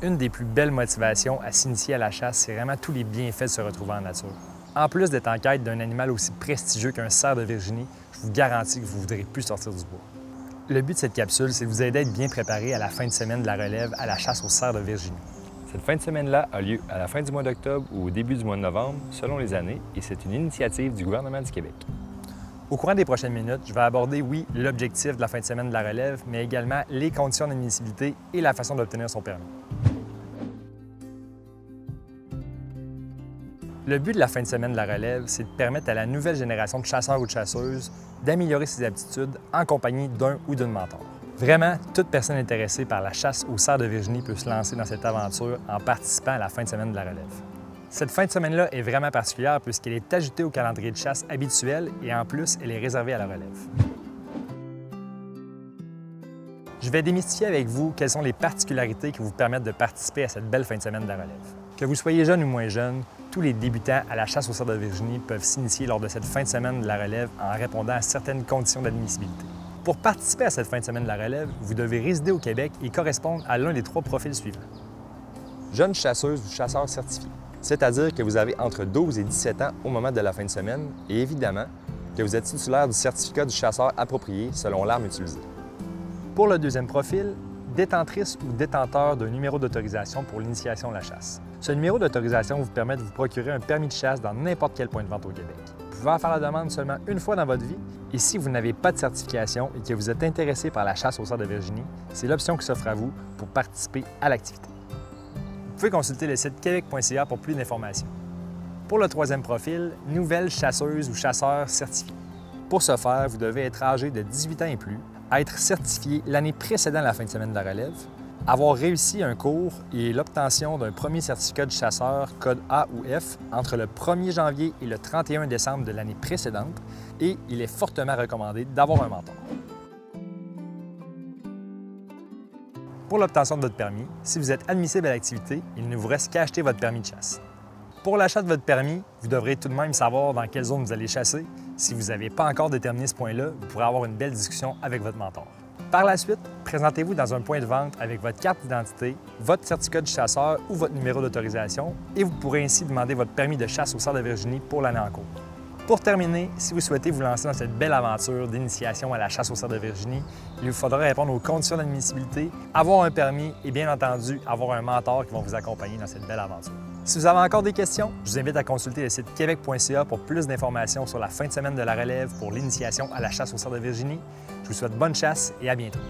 Une des plus belles motivations à s'initier à la chasse, c'est vraiment tous les bienfaits de se retrouver en nature. En plus d'être en quête d'un animal aussi prestigieux qu'un cerf de Virginie, je vous garantis que vous ne voudrez plus sortir du bois. Le but de cette capsule, c'est de vous aider à être bien préparé à la fin de semaine de la relève à la chasse au cerf de Virginie. Cette fin de semaine-là a lieu à la fin du mois d'octobre ou au début du mois de novembre, selon les années, et c'est une initiative du gouvernement du Québec. Au courant des prochaines minutes, je vais aborder, oui, l'objectif de la fin de semaine de la relève, mais également les conditions d'admissibilité et la façon d'obtenir son permis. Le but de la fin de semaine de la relève, c'est de permettre à la nouvelle génération de chasseurs ou de chasseuses d'améliorer ses aptitudes en compagnie d'un ou d'une mentor. Vraiment, toute personne intéressée par la chasse au cerf de Virginie peut se lancer dans cette aventure en participant à la fin de semaine de la relève. Cette fin de semaine-là est vraiment particulière puisqu'elle est ajoutée au calendrier de chasse habituel et en plus, elle est réservée à la relève. Je vais démystifier avec vous quelles sont les particularités qui vous permettent de participer à cette belle fin de semaine de la relève. Que vous soyez jeune ou moins jeune, tous les débutants à la chasse au cerf de Virginie peuvent s'initier lors de cette fin de semaine de la relève en répondant à certaines conditions d'admissibilité. Pour participer à cette fin de semaine de la relève, vous devez résider au Québec et correspondre à l'un des 3 profils suivants. Jeune chasseuse ou chasseur certifié, c'est-à-dire que vous avez entre 12 et 17 ans au moment de la fin de semaine et évidemment que vous êtes titulaire du certificat du chasseur approprié selon l'arme utilisée. Pour le deuxième profil, détentrice ou détenteur d'un numéro d'autorisation pour l'initiation à la chasse. Ce numéro d'autorisation vous permet de vous procurer un permis de chasse dans n'importe quel point de vente au Québec. Vous pouvez en faire la demande seulement une fois dans votre vie et si vous n'avez pas de certification et que vous êtes intéressé par la chasse au cerf de Virginie, c'est l'option qui s'offre à vous pour participer à l'activité. Vous pouvez consulter le site québec.ca pour plus d'informations. Pour le troisième profil, nouvelle chasseuse ou chasseur certifié. Pour ce faire, vous devez être âgé de 18 ans et plus, être certifié l'année précédant la fin de semaine de la relève, avoir réussi un cours et l'obtention d'un premier certificat de chasseur code A ou F entre le 1er janvier et le 31 décembre de l'année précédente et il est fortement recommandé d'avoir un mentor. Pour l'obtention de votre permis, si vous êtes admissible à l'activité, il ne vous reste qu'à acheter votre permis de chasse. Pour l'achat de votre permis, vous devrez tout de même savoir dans quelle zone vous allez chasser. Si vous n'avez pas encore déterminé ce point-là, vous pourrez avoir une belle discussion avec votre mentor. Par la suite, présentez-vous dans un point de vente avec votre carte d'identité, votre certificat de chasseur ou votre numéro d'autorisation et vous pourrez ainsi demander votre permis de chasse au cerf de Virginie pour l'année en cours. Pour terminer, si vous souhaitez vous lancer dans cette belle aventure d'initiation à la chasse au cerf de Virginie, il vous faudra répondre aux conditions d'admissibilité, avoir un permis et bien entendu avoir un mentor qui va vous accompagner dans cette belle aventure. Si vous avez encore des questions, je vous invite à consulter le site québec.ca pour plus d'informations sur la fin de semaine de la relève pour l'initiation à la chasse au cerf de Virginie. Je vous souhaite bonne chasse et à bientôt.